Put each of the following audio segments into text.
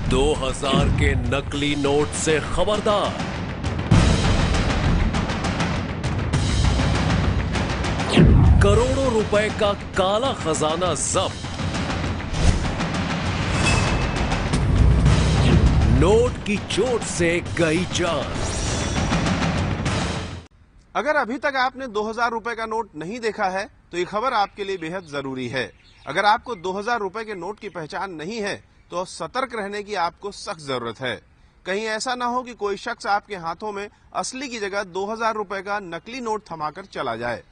$2000 के नकली नोट से खबरदार। करोड़ों रुपए का काला खजाना जब्त। नोट की चोट से गई जान। अगर अभी तक आपने 2000 रुपए का नोट नहीं देखा है तो ये खबर आपके लिए बेहद जरूरी है। अगर आपको 2000 रुपए के नोट की पहचान नहीं है तो सतर्क रहने की आपको सख्त जरूरत है। कहीं ऐसा ना हो कि कोई शख्स आपके हाथों में असली की जगह 2000 रुपए का नकली नोट थमाकर चला जाए।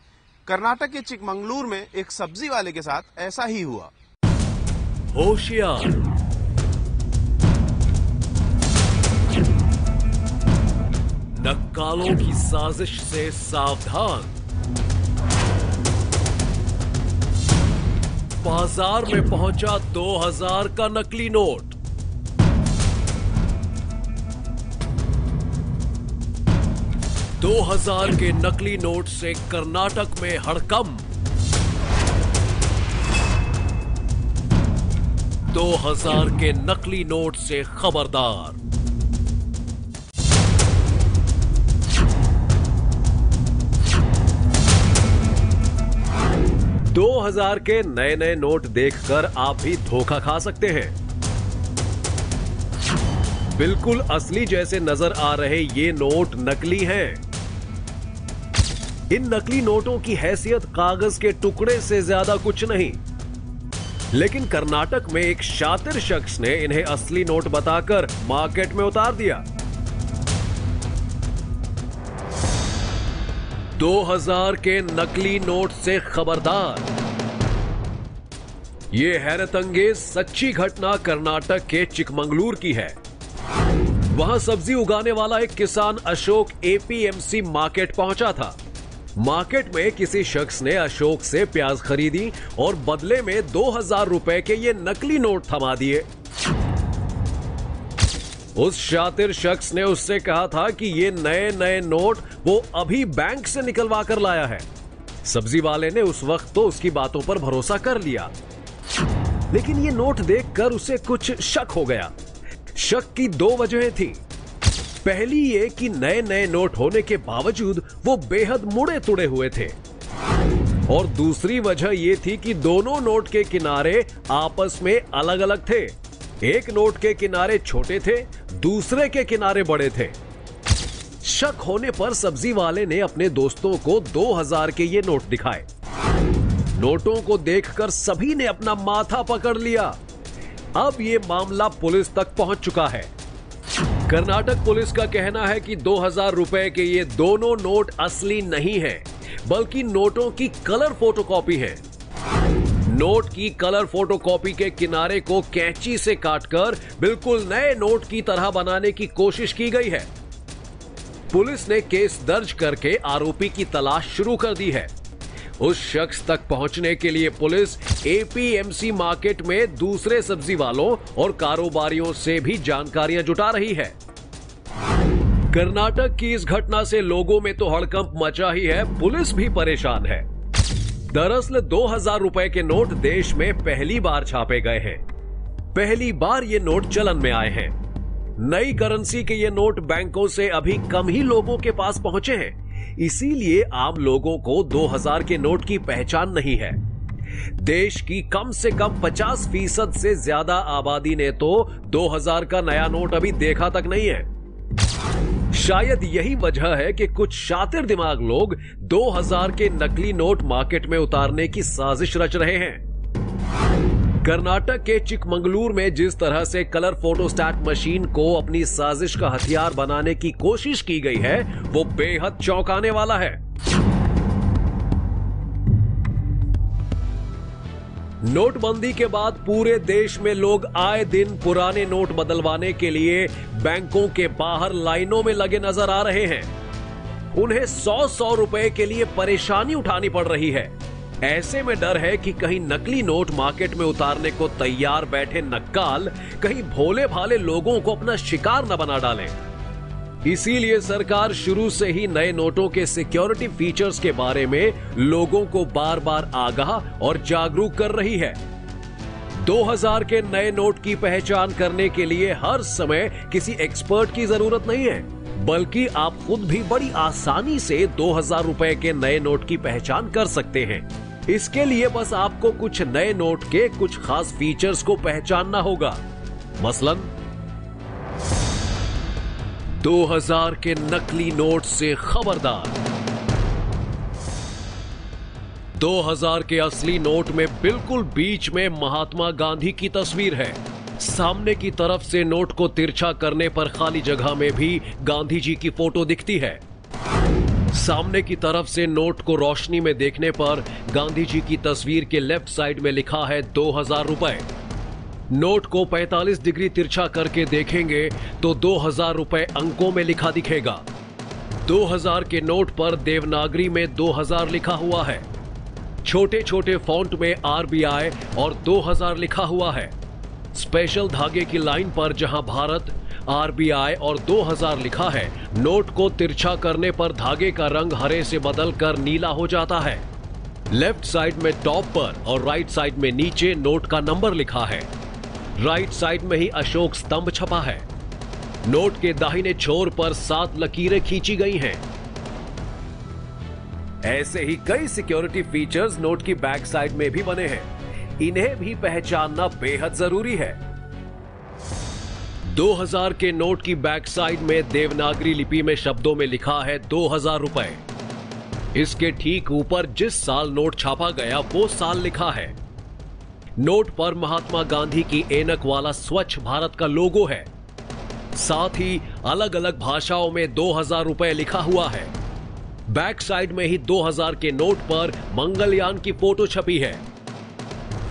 कर्नाटक के चिकमंगलुरु में एक सब्जी वाले के साथ ऐसा ही हुआ। होशियार, नक्कालों की साजिश से सावधान। बाजार में पहुंचा 2000 का नकली नोट। $2000 के नकली नोट से कर्नाटक में हड़कंप। 2000 के नकली नोट से खबरदार। $2000 के नए नए नोट देखकर आप भी धोखा खा सकते हैं। बिल्कुल असली जैसे नजर आ रहे ये नोट नकली हैं। इन नकली नोटों की हैसियत कागज के टुकड़े से ज्यादा कुछ नहीं, लेकिन कर्नाटक में एक शातिर शख्स ने इन्हें असली नोट बताकर मार्केट में उतार दिया। 2000 के नकली नोट से खबरदार। ये हैरतअंगेज सच्ची घटना कर्नाटक के चिकमंगलुरु की है। वहां सब्जी उगाने वाला एक किसान अशोक एपीएमसी मार्केट पहुंचा था। मार्केट में किसी शख्स ने अशोक से प्याज खरीदी और बदले में 2000 रुपए के ये नकली नोट थमा दिए। उस शातिर शख्स ने उससे कहा था कि ये नए नए नोट वो अभी बैंक से निकलवा कर लाया है। सब्जी वाले ने उस वक्त तो उसकी बातों पर भरोसा कर लिया, लेकिन ये नोट देखकर उसे कुछ शक हो गया। शक की दो वजहें थी। पहली ये कि नए नए नोट होने के बावजूद वो बेहद मुड़े तुड़े हुए थे, और दूसरी वजह ये थी कि दोनों नोट के किनारे आपस में अलग अलग थे। एक नोट के किनारे छोटे थे, दूसरे के किनारे बड़े थे। शक होने पर सब्जी वाले ने अपने दोस्तों को 2000 के ये नोट दिखाए। नोटों को देखकर सभी ने अपना माथा पकड़ लिया। अब ये मामला पुलिस तक पहुंच चुका है। कर्नाटक पुलिस का कहना है कि 2000 रुपए के ये दोनों नोट असली नहीं हैं, बल्कि नोटों की कलर फोटोकॉपी है। नोट की कलर फोटोकॉपी के किनारे को कैंची से काटकर बिल्कुल नए नोट की तरह बनाने की कोशिश की गई है। पुलिस ने केस दर्ज करके आरोपी की तलाश शुरू कर दी है। उस शख्स तक पहुंचने के लिए पुलिस एपीएमसी मार्केट में दूसरे सब्जी वालों और कारोबारियों से भी जानकारियां जुटा रही है। कर्नाटक की इस घटना से लोगों में तो हड़कंप मचा ही है, पुलिस भी परेशान है। दरअसल 2000 रुपए के नोट देश में पहली बार छापे गए हैं। पहली बार ये नोट चलन में आए हैं। नई करेंसी के ये नोट बैंकों से अभी कम ही लोगों के पास पहुंचे हैं, इसीलिए आम लोगों को 2000 के नोट की पहचान नहीं है। देश की कम से कम 50% से ज्यादा आबादी ने तो 2000 का नया नोट अभी देखा तक नहीं है। शायद यही वजह है कि कुछ शातिर दिमाग लोग 2000 के नकली नोट मार्केट में उतारने की साजिश रच रहे हैं। कर्नाटक के चिकमंगलुरु में जिस तरह से कलर फोटोस्टैट मशीन को अपनी साजिश का हथियार बनाने की कोशिश की गई है, वो बेहद चौंकाने वाला है। नोटबंदी के बाद पूरे देश में लोग आए दिन पुराने नोट बदलवाने के लिए बैंकों के बाहर लाइनों में लगे नजर आ रहे हैं। उन्हें 100-100 रुपए के लिए परेशानी उठानी पड़ रही है। ऐसे में डर है कि कहीं नकली नोट मार्केट में उतारने को तैयार बैठे नक्काल कहीं भोले भाले लोगों को अपना शिकार न बना डालें। इसीलिए सरकार शुरू से ही नए नोटों के सिक्योरिटी फीचर्स के बारे में लोगों को बार बार आगाह और जागरूक कर रही है। 2000 के नए नोट की पहचान करने के लिए हर समय किसी एक्सपर्ट की जरूरत नहीं है, बल्कि आप खुद भी बड़ी आसानी से 2000 रुपए के नए नोट की पहचान कर सकते हैं। इसके लिए बस आपको कुछ नए नोट के कुछ खास फीचर्स को पहचानना होगा। मसलन 2000 के नकली नोट से खबरदार। 2000 के असली नोट में बिल्कुल बीच में महात्मा गांधी की तस्वीर है। सामने की तरफ से नोट को तिरछा करने पर खाली जगह में भी गांधी जी की फोटो दिखती है। सामने की तरफ से नोट को रोशनी में देखने पर गांधी जी की तस्वीर के लेफ्ट साइड में लिखा है 2000 रुपए। नोट को 45 डिग्री तिरछा करके देखेंगे तो 2000 रुपए अंकों में लिखा दिखेगा। 2000 के नोट पर देवनागरी में 2000 लिखा हुआ है। छोटे छोटे फॉन्ट में RBI और 2000 लिखा हुआ है। स्पेशल धागे की लाइन पर जहां भारत, RBI और 2000 लिखा है, नोट को तिरछा करने पर धागे का रंग हरे से बदलकर नीला हो जाता है। लेफ्ट साइड में टॉप पर और राइट साइड में नीचे नोट का नंबर लिखा है। राइट साइड में ही अशोक स्तंभ छपा है। नोट के दाहिने छोर पर 7 लकीरें खींची गई हैं। ऐसे ही कई सिक्योरिटी फीचर्स नोट की बैक साइड में भी बने हैं। इन्हें भी पहचानना बेहद जरूरी है। 2000 के नोट की बैक साइड में देवनागरी लिपि में शब्दों में लिखा है 2000 रुपए। इसके ठीक ऊपर जिस साल नोट छापा गया वो साल लिखा है। नोट पर महात्मा गांधी की ऐनक वाला स्वच्छ भारत का लोगो है। साथ ही अलग अलग भाषाओं में 2000 रुपए लिखा हुआ है। बैक साइड में ही 2000 के नोट पर मंगलयान की फोटो छपी है।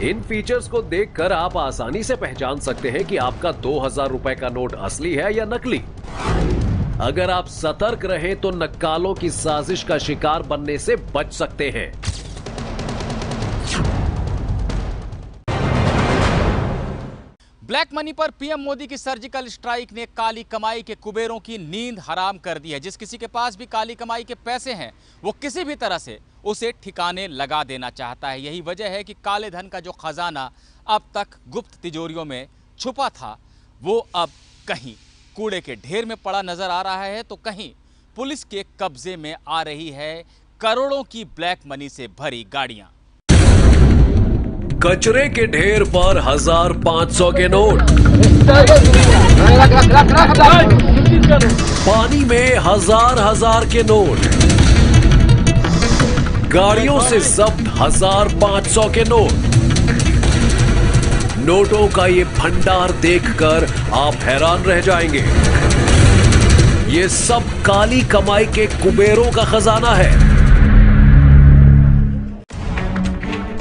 इन फीचर्स को देखकर आप आसानी से पहचान सकते हैं कि आपका 2000 रुपए का नोट असली है या नकली। अगर आप सतर्क रहें तो नक्कालों की साजिश का शिकार बनने से बच सकते हैं। ब्लैक मनी पर पीएम मोदी की सर्जिकल स्ट्राइक ने काली कमाई के कुबेरों की नींद हराम कर दी है। जिस किसी के पास भी काली कमाई के पैसे हैं वो किसी भी तरह से उसे ठिकाने लगा देना चाहता है। यही वजह है कि काले धन का जो खजाना अब तक गुप्त तिजोरियों में छुपा था वो अब कहीं कूड़े के ढेर में पड़ा नजर आ रहा है तो कहीं पुलिस के कब्जे में आ रही है करोड़ों की ब्लैक मनी से भरी गाड़ियां। कचरे के ढेर पर 1500 के नोट, पानी में हजार के नोट, गाड़ियों से जब्त 1500 के नोट। नोटों का ये भंडार देखकर आप हैरान रह जाएंगे। ये सब काली कमाई के कुबेरों का खजाना है।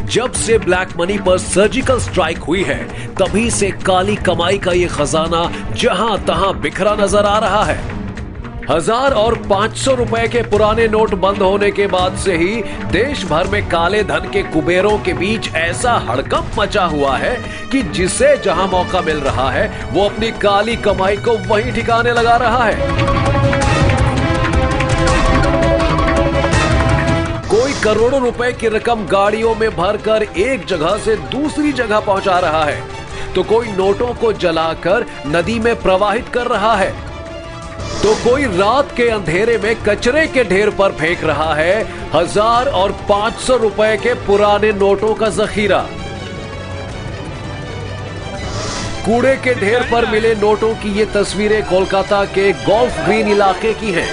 जब से ब्लैक मनी पर सर्जिकल स्ट्राइक हुई है तभी से काली कमाई का ये खजाना जहां तहां बिखरा नजर आ रहा है। 1000 और 500 रुपए के पुराने नोट बंद होने के बाद से ही देश भर में काले धन के कुबेरों के बीच ऐसा हड़कंप मचा हुआ है कि जिसे जहां मौका मिल रहा है वो अपनी काली कमाई को वहीं ठिकाने लगा रहा है। कोई करोड़ों रुपए की रकम गाड़ियों में भरकर एक जगह से दूसरी जगह पहुंचा रहा है तो कोई नोटों को जलाकर नदी में प्रवाहित कर रहा है तो कोई रात के अंधेरे में कचरे के ढेर पर फेंक रहा है 1000 और 500 रुपए के पुराने नोटों का जखीरा। कूड़े के ढेर पर मिले नोटों की ये तस्वीरें कोलकाता के गोल्फ ग्रीन इलाके की हैं।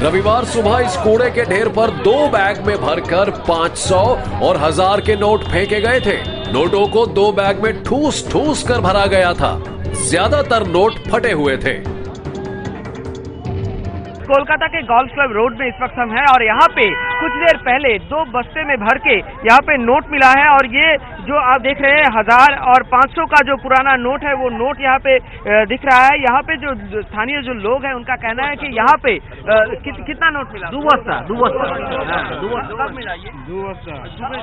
रविवार सुबह इस कूड़े के ढेर पर 2 बैग में भरकर 500 और 1000 के नोट फेंके गए थे। नोटों को 2 बैग में ठूस ठूस कर भरा गया था। ज्यादातर नोट फटे हुए थे। कोलकाता के गोल्फ क्लब रोड में इस वक्त हम हैं और यहाँ पे कुछ देर पहले 2 बस्ते में भर के यहाँ पे नोट मिला है और ये जो आप देख रहे हैं 1000 और 500 का जो पुराना नोट है वो नोट यहाँ पे दिख रहा है। यहाँ पे जो स्थानीय जो लोग हैं उनका कहना है कि यहाँ पे कितना नोट मिला? 2 बस्ता कब मिला ये? 2 बस्ता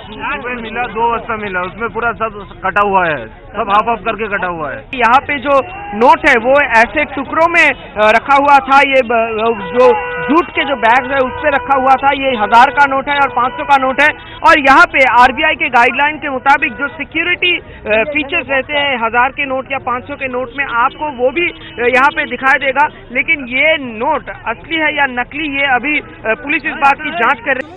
सुबह मिला, 2 बस्ता मिला। उसमें पूरा सब कटा हुआ है, सब हाफ हाफ करके कटा हुआ है। यहाँ पे जो नोट है वो ऐसे टुकड़ों में रखा हुआ था। ये जो जूट के जो बैग है उस पे रखा हुआ था। ये 1000 का नोट है और 500 का नोट है। और यहाँ पे आरबीआई के गाइडलाइन के मुताबिक जो सिक्योरिटी फीचर्स रहते हैं 1000 के नोट या 500 के नोट में, आपको वो भी यहाँ पे दिखाई देगा। लेकिन ये नोट असली है या नकली, ये अभी पुलिस इस बात की जांच कर रही है।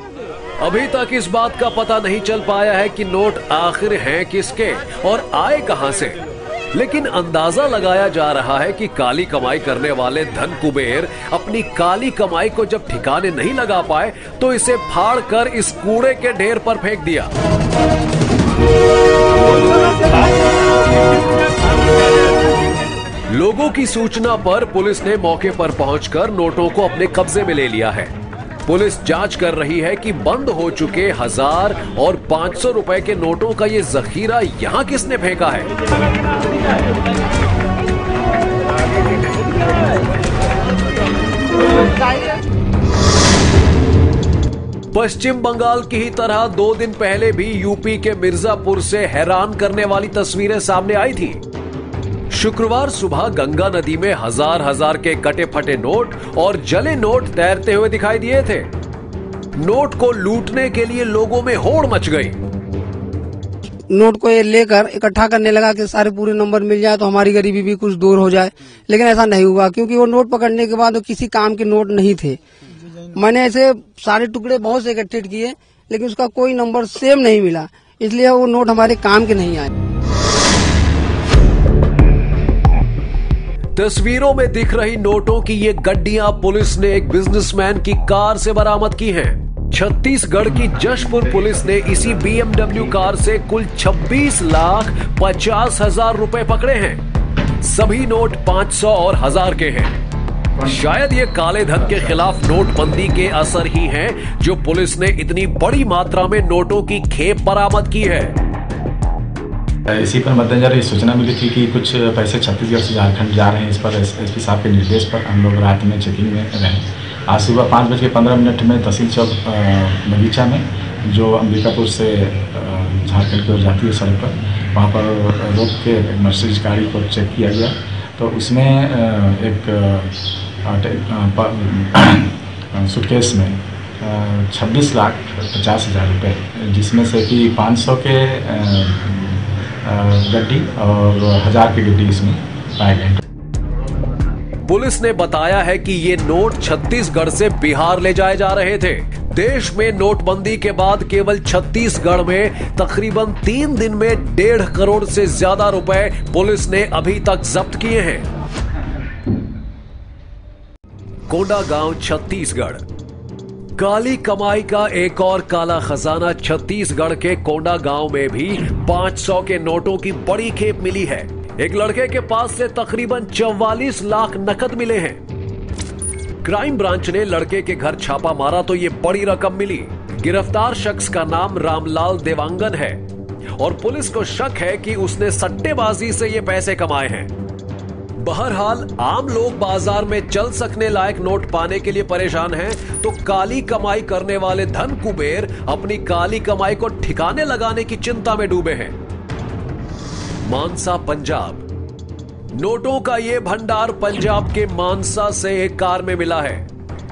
अभी तक इस बात का पता नहीं चल पाया है कि नोट आखिर हैं किसके और आए कहां से, लेकिन अंदाजा लगाया जा रहा है कि काली कमाई करने वाले धन कुबेर अपनी काली कमाई को जब ठिकाने नहीं लगा पाए तो इसे फाड़ कर इस कूड़े के ढेर पर फेंक दिया। लोगों की सूचना पर पुलिस ने मौके पर पहुंचकर नोटों को अपने कब्जे में ले लिया है। पुलिस जांच कर रही है कि बंद हो चुके 1000 और 500 रुपए के नोटों का ये जखीरा यहां किसने फेंका है। पश्चिम बंगाल की ही तरह 2 दिन पहले भी यूपी के मिर्जापुर से हैरान करने वाली तस्वीरें सामने आई थी। शुक्रवार सुबह गंगा नदी में हजार के कटे फटे नोट और जले नोट तैरते हुए दिखाई दिए थे। नोट को लूटने के लिए लोगों में होड़ मच गई। नोट को ये लेकर इकट्ठा करने लगा कि सारे पूरे नंबर मिल जाए तो हमारी गरीबी भी कुछ दूर हो जाए, लेकिन ऐसा नहीं हुआ क्योंकि वो नोट पकड़ने के बाद वो किसी काम के नोट नहीं थे। मैंने ऐसे सारे टुकड़े बहुत से इकट्ठे किए लेकिन उसका कोई नंबर सेम नहीं मिला, इसलिए वो नोट हमारे काम के नहीं आए। तस्वीरों में दिख रही नोटों की ये गड्डियां पुलिस ने एक बिजनेसमैन की कार से बरामद की हैं। छत्तीसगढ़ की जशपुर पुलिस ने इसी BMW कार से कुल 26,50,000 रुपए पकड़े हैं। सभी नोट 500 और 1000 के हैं। शायद ये काले धन के खिलाफ नोटबंदी के असर ही हैं जो पुलिस ने इतनी बड़ी मात्रा में नोटों की खेप बरामद की है। इसी पर मद्देनजर ये सूचना मिली थी कि कुछ पैसे छत्तीसगढ़ से झारखंड जा रहे हैं। इस पर एसपी साहब के निर्देश पर हम लोग रात में चेकिंग में रहे। आज सुबह 5:15 में तहसील चौक बगीचा में जो अंबिकापुर से झारखंड की ओर जाती है सड़क पर, वहाँ पर रोक के मर्सिडीज गाड़ी को चेक किया गया तो उसमें एक सूटकेस में 26,50,000 रुपये, जिसमें से कि 500 के गड्डी और 1000 की गड्डी इसमें पाए गए। पुलिस ने बताया है कि ये नोट छत्तीसगढ़ से बिहार ले जाए जा रहे थे। देश में नोटबंदी के बाद केवल छत्तीसगढ़ में तकरीबन 3 दिन में 1.5 करोड़ से ज्यादा रुपए पुलिस ने अभी तक जब्त किए हैं। कोंडागांव, छत्तीसगढ़। काली कमाई का एक और काला खजाना छत्तीसगढ़ के कोंडागांव में भी 500 के नोटों की बड़ी खेप मिली है। एक लड़के के पास से तकरीबन 44 लाख नकद मिले हैं। क्राइम ब्रांच ने लड़के के घर छापा मारा तो ये बड़ी रकम मिली। गिरफ्तार शख्स का नाम रामलाल देवांगन है और पुलिस को शक है कि उसने सट्टेबाजी से ये पैसे कमाए हैं। बहरहाल आम लोग बाजार में चल सकने लायक नोट पाने के लिए परेशान हैं, तो काली कमाई करने वाले धन कुबेर अपनी काली कमाई को ठिकाने लगाने की चिंता में डूबे हैं। मानसा, पंजाब। नोटों का यह भंडार पंजाब के मानसा से एक कार में मिला है।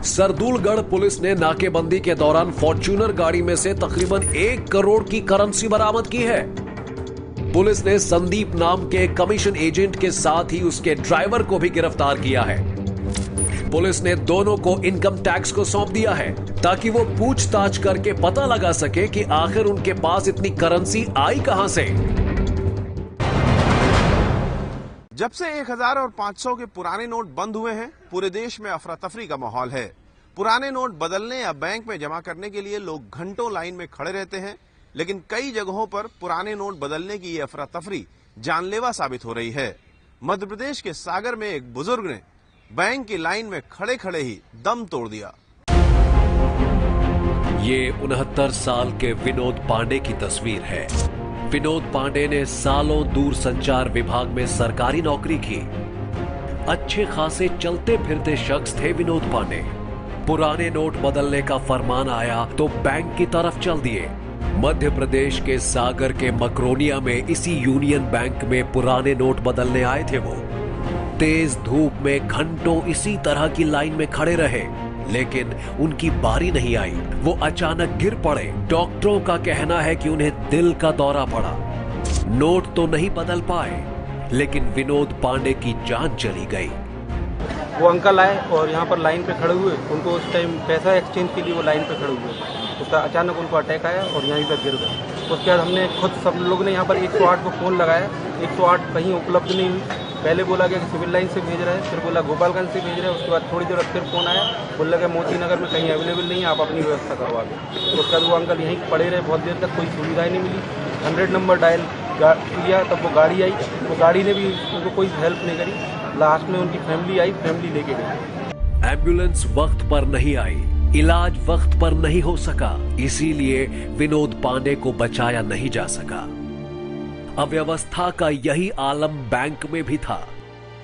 सरदूलगढ़ पुलिस ने नाकेबंदी के दौरान फॉर्च्यूनर गाड़ी में से तकरीबन 1 करोड़ की करेंसी बरामद की है। पुलिस ने संदीप नाम के कमीशन एजेंट के साथ ही उसके ड्राइवर को भी गिरफ्तार किया है। पुलिस ने दोनों को इनकम टैक्स को सौंप दिया है ताकि वो पूछताछ करके पता लगा सके कि आखिर उनके पास इतनी करेंसी आई कहां से। जब से 1000 और 500 के पुराने नोट बंद हुए हैं, पूरे देश में अफरा तफरी का माहौल है। पुराने नोट बदलने या बैंक में जमा करने के लिए लोग घंटों लाइन में खड़े रहते हैं, लेकिन कई जगहों पर पुराने नोट बदलने की ये अफरा तफरी जानलेवा साबित हो रही है। मध्य प्रदेश के सागर में एक बुजुर्ग ने बैंक की लाइन में खड़े खड़े ही दम तोड़ दिया। ये 69 साल के विनोद पांडे की तस्वीर है। विनोद पांडे ने सालों दूरसंचार विभाग में सरकारी नौकरी की। अच्छे खासे चलते फिरते शख्स थे विनोद पांडे। पुराने नोट बदलने का फरमान आया तो बैंक की तरफ चल दिए। मध्य प्रदेश के सागर के मकरोनिया में इसी यूनियन बैंक में पुराने नोट बदलने आए थे वो। तेज धूप में घंटों इसी तरह की लाइन में खड़े रहे, लेकिन उनकी बारी नहीं आई। वो अचानक गिर पड़े। डॉक्टरों का कहना है कि उन्हें दिल का दौरा पड़ा। नोट तो नहीं बदल पाए, लेकिन विनोद पांडे की जान चली गई। वो अंकल आए और यहाँ पर लाइन पे खड़े हुए। उनको उस टाइम पैसा एक्सचेंज के लिए वो लाइन पे खड़े हुए। उसका अचानक उनको अटैक आया और यहीं पर गिर गए। उसके बाद हमने खुद सब लोग ने यहाँ पर 108 को फ़ोन लगाया। 108 कहीं उपलब्ध नहीं हुई। पहले बोला गया कि सिविल लाइन से भेज रहे हैं, फिर बोला गोपालगंज से भेज रहे हैं। उसके बाद थोड़ी देर फिर फ़ोन आया, बोला कि मोती नगर में कहीं अवेलेबल नहीं है, आप अपनी व्यवस्था करवा दें। उसके बाद वो अंकल यहीं पड़े रहे बहुत देर तक, कोई सुविधाएँ नहीं मिली। 100 नंबर डायल किया, तब वो गाड़ी आई। वो गाड़ी ने भी उनको कोई हेल्प नहीं करी। लास्ट में उनकी फैमिली आई, फैमिली लेके गई। एम्बुलेंस वक्त पर नहीं आई, इलाज वक्त पर नहीं हो सका, इसीलिए विनोद पांडे को बचाया नहीं जा सका। अव्यवस्था का यही आलम बैंक में भी था।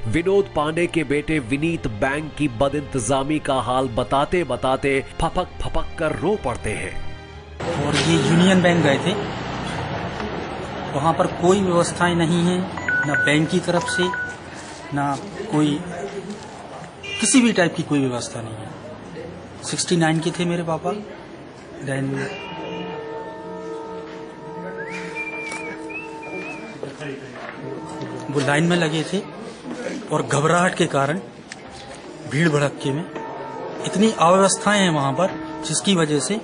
विनोद पांडे के बेटे विनीत बैंक की बदइंतजामी का हाल बताते बताते फपक कर रो पड़ते हैं। और ये यूनियन बैंक गए थे, वहां पर कोई व्यवस्थाएं नहीं है, ना बैंक की तरफ से, ना कोई किसी भी टाइप की कोई व्यवस्था नहीं है। 69 के थे मेरे पापा। देन वो लाइन में लगे थे और घबराहट के कारण भीड़ भड़क्के में इतनी अव्यवस्थाएं हैं वहां पर, जिसकी वजह से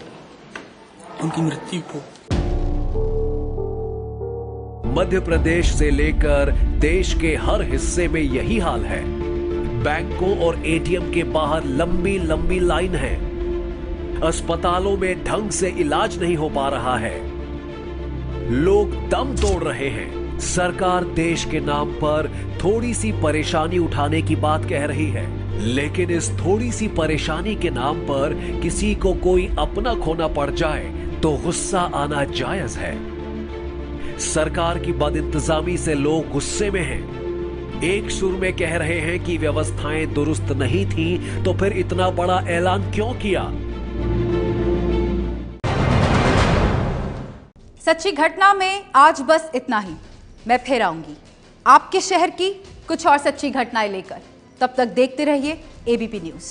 उनकी मृत्यु को। मध्य प्रदेश से लेकर देश के हर हिस्से में यही हाल है। बैंकों और एटीएम के बाहर लंबी लंबी लाइन है। अस्पतालों में ढंग से इलाज नहीं हो पा रहा है। लोग दम तोड़ रहे हैं। सरकार देश के नाम पर थोड़ी सी परेशानी उठाने की बात कह रही है, लेकिन इस थोड़ी सी परेशानी के नाम पर किसी को कोई अपना खोना पड़ जाए तो गुस्सा आना जायज है। सरकार की बदइंतजामी से लोग गुस्से में हैं। एक सुर में कह रहे हैं कि व्यवस्थाएं दुरुस्त नहीं थी, तो फिर इतना बड़ा ऐलान क्यों किया? सच्ची घटना में आज बस इतना ही। मैं फिर आऊंगी आपके शहर की कुछ और सच्ची घटनाएं लेकर। तब तक देखते रहिए एबीपी न्यूज़।